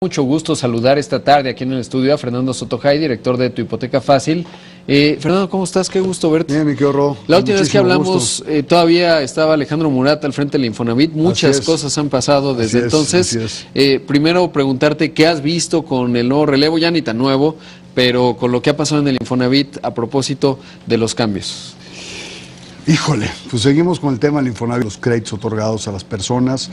Mucho gusto saludar esta tarde aquí en el estudio a Fernando Sotojay, director de Tu Hipoteca Fácil. Fernando, ¿cómo estás? Qué gusto verte. Bien, mi querido Ro. La última vez que hablamos todavía estaba Alejandro Murat al frente del Infonavit. Muchas cosas han pasado desde entonces. Primero preguntarte qué has visto con el nuevo relevo, ya ni tan nuevo, pero con lo que ha pasado en el Infonavit a propósito de los cambios. Híjole, pues seguimos con el tema del Infonavit, los créditos otorgados a las personas.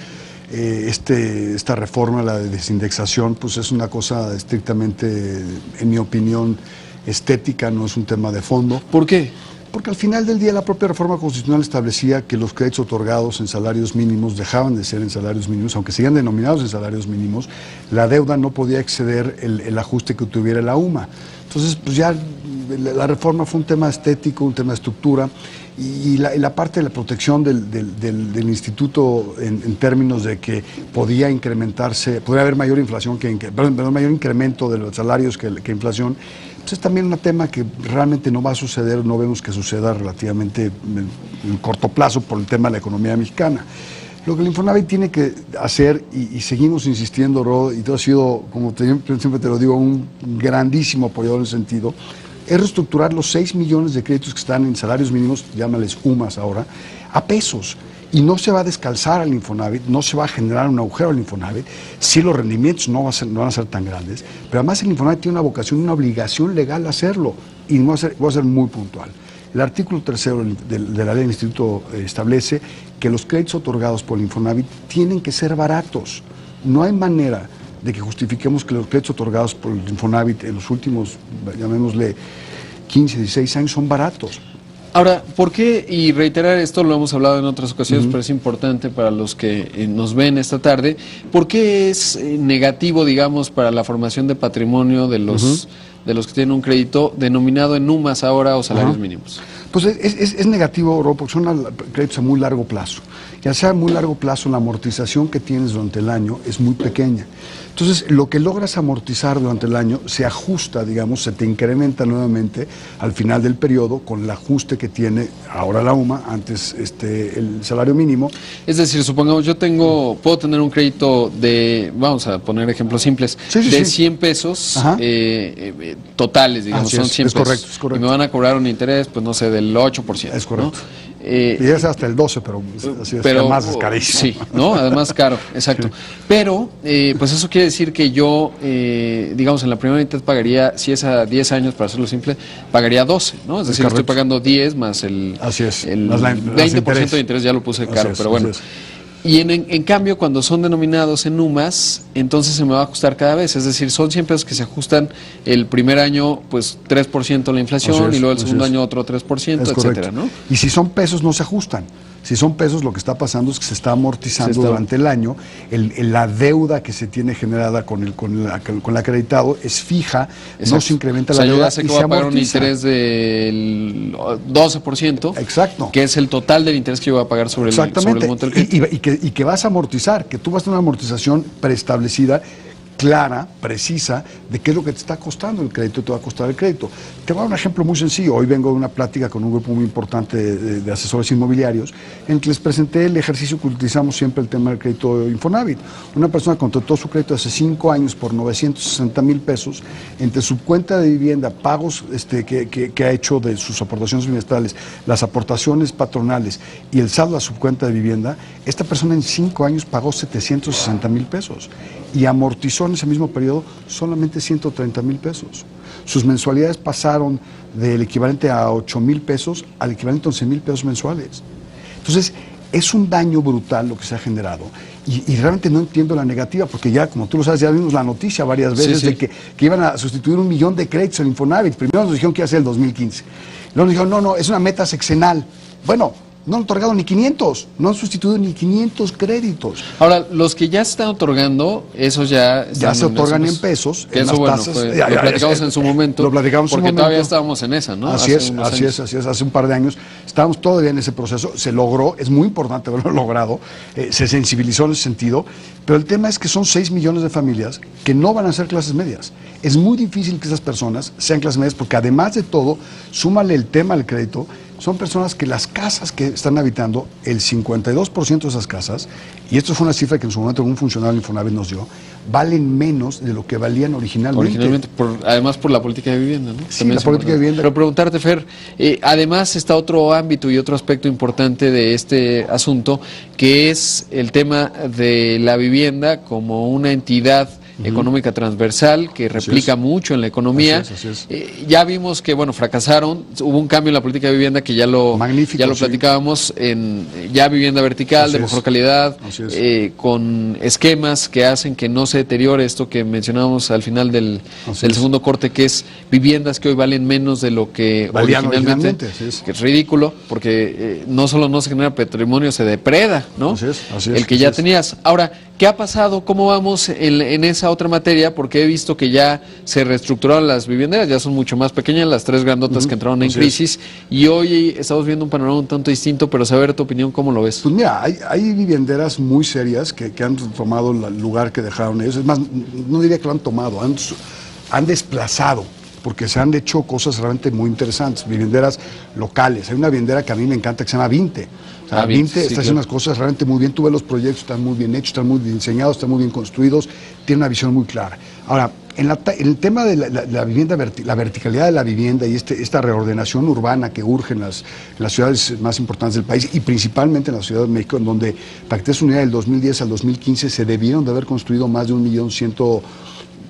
Esta reforma, la de desindexación, pues es una cosa estrictamente, en mi opinión, estética, no es un tema de fondo. ¿Por qué? Porque al final del día la propia reforma constitucional establecía que los créditos otorgados en salarios mínimos dejaban de ser en salarios mínimos, aunque sigan denominados en salarios mínimos, la deuda no podía exceder el ajuste que tuviera la UMA. Entonces, pues ya la reforma fue un tema estético, un tema de estructura, y la parte de la protección del instituto en términos de que podía incrementarse, podría haber mayor inflación mayor incremento de los salarios que inflación, pues es también un tema que realmente no va a suceder, no vemos que suceda relativamente en corto plazo por el tema de la economía mexicana. Lo que el Infonavit tiene que hacer, y seguimos insistiendo, Rod, y tú has sido, como siempre te lo digo, un grandísimo apoyador en ese sentido, es reestructurar los 6 millones de créditos que están en salarios mínimos, llámales UMAS ahora, a pesos. Y no se va a descalzar al Infonavit, no se va a generar un agujero al Infonavit, si los rendimientos no van a ser tan grandes, pero además el Infonavit tiene una vocación, una obligación legal de hacerlo, y voy a ser muy puntual. El artículo 3º de la ley del Instituto establece que los créditos otorgados por el Infonavit tienen que ser baratos. No hay manera de que justifiquemos que los créditos otorgados por el Infonavit en los últimos, llamémosle, 15, 16 años son baratos. Ahora, ¿por qué? Y reiterar esto, lo hemos hablado en otras ocasiones, pero es importante para los que nos ven esta tarde, ¿por qué es negativo, digamos, para la formación de patrimonio de los que tienen un crédito denominado en UMAS ahora o salarios mínimos? Pues es negativo, Ro, porque son créditos a muy largo plazo. Y al ser a muy largo plazo, la amortización que tienes durante el año es muy pequeña. Entonces, lo que logras amortizar durante el año se ajusta, digamos, se te incrementa nuevamente al final del periodo con el ajuste que tiene ahora la UMA, antes el salario mínimo. Es decir, supongamos, puedo tener un crédito de, vamos a poner ejemplos simples, de 100 pesos totales, digamos, son 100 pesos. Correcto, es correcto. Y me van a cobrar un interés, pues no sé, del 8%. Es correcto. ¿no? Y es hasta el 12, pero además es carísimo. Sí, ¿no? Además caro, exacto. Pero, pues eso quiere decir que yo, digamos, en la primera mitad pagaría, si es a 10 años, para hacerlo simple, pagaría 12, ¿no? Es decir, estoy pagando 10 más el 20% de interés, ya lo puse caro, pero bueno. Y en cambio, cuando son denominados en UMAS, entonces se me va a ajustar cada vez. Es decir, son 100 pesos que se ajustan el primer año, pues 3% la inflación, y luego el segundo año otro 3%, etcétera, ¿no? Y si son pesos, no se ajustan. Si son pesos, lo que está pasando es que se está amortizando durante el año. La deuda que se tiene generada con el acreditado es fija, no se incrementa la deuda. Yo ya sé que voy a pagar un interés del 12%, exacto, que es el total del interés que yo voy a pagar sobre el monto del crédito. Y que vas a amortizar, que tú vas a tener una amortización preestablecida, clara, precisa, de qué es lo que te está costando el crédito, te va a costar el crédito. Te voy a dar un ejemplo muy sencillo. Hoy vengo de una plática con un grupo muy importante de asesores inmobiliarios, en que les presenté el ejercicio que utilizamos siempre, el tema del crédito Infonavit. Una persona contrató su crédito hace 5 años por 960,000 pesos, entre su cuenta de vivienda, pagos que ha hecho de sus aportaciones bimestrales, las aportaciones patronales y el saldo a su cuenta de vivienda. Esta persona en 5 años pagó 760,000 pesos y amortizó en ese mismo periodo solamente 130,000 pesos. Sus mensualidades pasaron del equivalente a 8,000 pesos al equivalente a 11,000 pesos mensuales. Entonces, es un daño brutal lo que se ha generado y realmente no entiendo la negativa, porque ya, como tú lo sabes, ya vimos la noticia varias veces de que iban a sustituir 1 millón de créditos en Infonavit. Primero nos dijeron que iba a ser el 2015. Luego nos dijeron, no, es una meta sexenal. Bueno, no han otorgado ni 500, no han sustituido ni 500 créditos. Ahora, los que ya se están otorgando, esos ya se otorgan en pesos. Que eso, bueno, lo platicamos en su momento. Lo platicamos porque todavía estábamos en esa, ¿no? Así es, hace un par de años. Estábamos todavía en ese proceso, se logró, es muy importante haberlo logrado, se sensibilizó en ese sentido, pero el tema es que son 6 millones de familias que no van a ser clases medias. Es muy difícil que esas personas sean clases medias, porque además de todo, súmale el tema del crédito, son personas que las casas que están habitando, el 52% de esas casas, y esto fue una cifra que en su momento un funcionario del Infonavit nos dio, valen menos de lo que valían originalmente. Además por la política de vivienda, ¿no? Sí, la política de vivienda. Pero preguntarte, Fer, además está otro ámbito y otro aspecto importante de este asunto, que es el tema de la vivienda como una entidad económica transversal que replica mucho en la economía. Así es. Ya vimos que, bueno, fracasaron, hubo un cambio en la política de vivienda que ya lo platicábamos, en ya vivienda vertical, de mejor calidad, con esquemas que hacen que no se deteriore esto que mencionábamos al final del segundo corte, que es viviendas que hoy valen menos de lo que originalmente, que es ridículo, porque no solo no se genera patrimonio, se depreda, ¿no? El que ya tenías. Ahora, ¿qué ha pasado? ¿Cómo vamos en esa otra materia? Porque he visto que ya se reestructuraron las viviendas, ya son mucho más pequeñas, las tres grandotas que entraron en crisis, y hoy estamos viendo un panorama un tanto distinto, pero saber tu opinión, ¿cómo lo ves? Pues mira, hay vivienderas muy serias que han tomado el lugar que dejaron ellos. Es más, no diría que lo han tomado, han desplazado, porque se han hecho cosas realmente muy interesantes, vivienderas locales. Hay una viviendera que a mí me encanta que se llama Vinte. O sea, Vinte está haciendo unas cosas realmente muy bien. Tú ves los proyectos, están muy bien hechos, están muy bien diseñados, están muy bien construidos, tiene una visión muy clara. Ahora, en el tema de la vivienda, la verticalidad de la vivienda y esta reordenación urbana que urge en las ciudades más importantes del país y principalmente en la Ciudad de México, en donde, para que te des una idea, del 2010 al 2015 se debieron de haber construido más de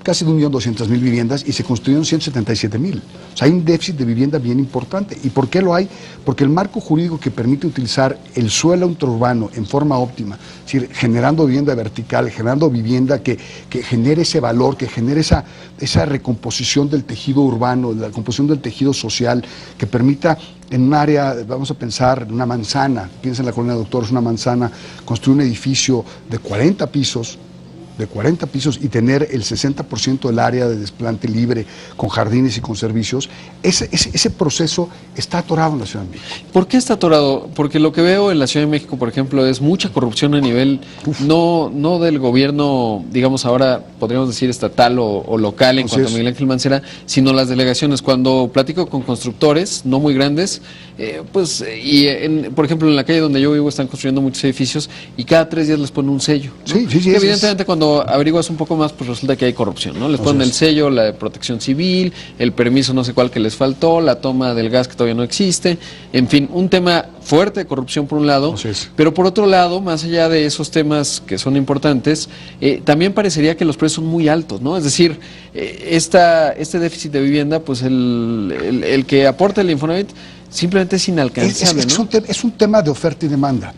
casi de 1.200.000 viviendas y se construyeron 177.000. O sea, hay un déficit de vivienda bien importante. ¿Y por qué lo hay? Porque el marco jurídico que permite utilizar el suelo intraurbano en forma óptima, es decir, generando vivienda vertical, generando vivienda que genere ese valor, que genere esa recomposición del tejido urbano, la composición del tejido social, que permita en un área, vamos a pensar, una manzana, piensa en la Colonia Doctores, una manzana, construir un edificio de 40 pisos, y tener el 60% del área de desplante libre, con jardines y con servicios, ese proceso está atorado en la Ciudad de México. ¿Por qué está atorado? Porque lo que veo en la Ciudad de México, por ejemplo, es mucha corrupción a nivel, no del gobierno, digamos ahora, podríamos decir estatal o local en cuanto a Miguel Ángel Mancera, sino las delegaciones. Cuando platico con constructores, no muy grandes, por ejemplo, en la calle donde yo vivo están construyendo muchos edificios y cada 3 días les ponen un sello, ¿no? Sí, evidentemente cuando averiguas un poco más, pues resulta que hay corrupción, ¿no? Les ponen el sello, la de protección civil, el permiso no sé cuál que les faltó, la toma del gas que todavía no existe, en fin, un tema fuerte de corrupción por un lado, pero por otro lado, más allá de esos temas que son importantes, también parecería que los precios son muy altos, ¿no? Es decir, este déficit de vivienda, pues el que aporta el Infonavit simplemente es inalcanzable, ¿no? Es un tema de oferta y demanda.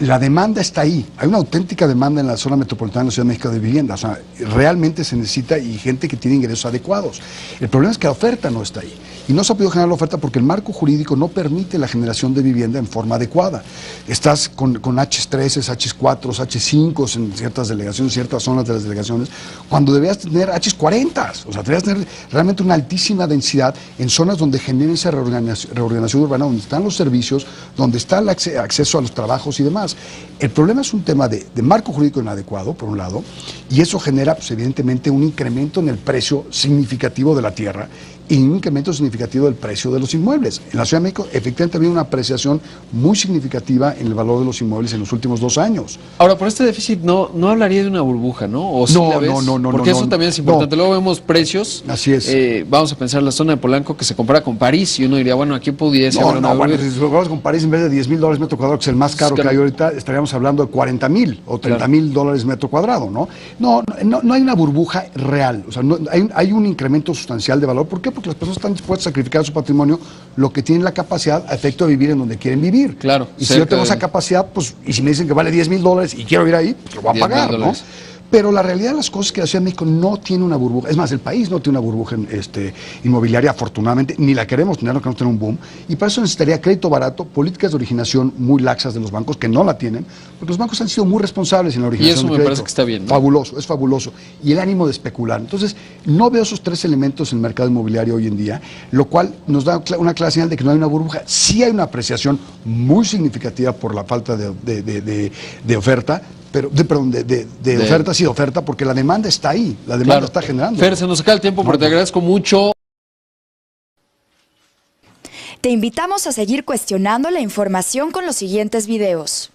La demanda está ahí, hay una auténtica demanda en la zona metropolitana de la Ciudad de México de vivienda, o sea, realmente se necesita y gente que tiene ingresos adecuados. El problema es que la oferta no está ahí y no se ha podido generar la oferta porque el marco jurídico no permite la generación de vivienda en forma adecuada. Estás con H3, H4, H5 en ciertas delegaciones, ciertas zonas de las delegaciones, cuando debías tener H40, o sea, debías tener realmente una altísima densidad en zonas donde genera esa reordenación urbana, donde están los servicios, donde está el acceso a los trabajos y demás. El problema es un tema de marco jurídico inadecuado, por un lado, y eso genera, pues, evidentemente, un incremento en el precio significativo de la tierra y un incremento significativo del precio de los inmuebles. En la Ciudad de México, efectivamente, ha habido una apreciación muy significativa en el valor de los inmuebles en los últimos 2 años. Ahora, por este déficit no hablaría de una burbuja, ¿no? ¿O sí la ves? No. Porque eso también es importante. Luego vemos precios. Así es. Vamos a pensar en la zona de Polanco que se compara con París y uno diría, bueno, aquí pudiese haber una burbuja. Si lo comparamos con París, en vez de $10,000 metro cuadrado, que es el más caro que hay ahorita, estaríamos hablando de 40,000 o $30,000 metro cuadrado, ¿no? No hay una burbuja real. O sea, hay un incremento sustancial de valor. ¿Por qué? Porque las personas están dispuestas a sacrificar su patrimonio, lo que tienen la capacidad a efecto de vivir en donde quieren vivir. Claro. Y si yo tengo esa capacidad, pues, y si me dicen que vale $10,000 y quiero ir ahí, pues lo voy a pagar, ¿no? Pero la realidad de las cosas es que la Ciudad de México no tiene una burbuja, es más, el país no tiene una burbuja inmobiliaria, afortunadamente, ni la queremos tener, no queremos tener un boom, y para eso necesitaría crédito barato, políticas de originación muy laxas de los bancos, que no la tienen, porque los bancos han sido muy responsables en la originación de crédito. Y eso me parece que está bien, ¿no? Fabuloso, es fabuloso. Y el ánimo de especular. Entonces, no veo esos 3 elementos en el mercado inmobiliario hoy en día, lo cual nos da una clara señal de que no hay una burbuja. Sí hay una apreciación muy significativa por la falta de oferta, pero de oferta, sí, oferta, porque la demanda está ahí, la demanda está generando. Fer, se nos acaba el tiempo, pero te agradezco mucho. Te invitamos a seguir cuestionando la información con los siguientes videos.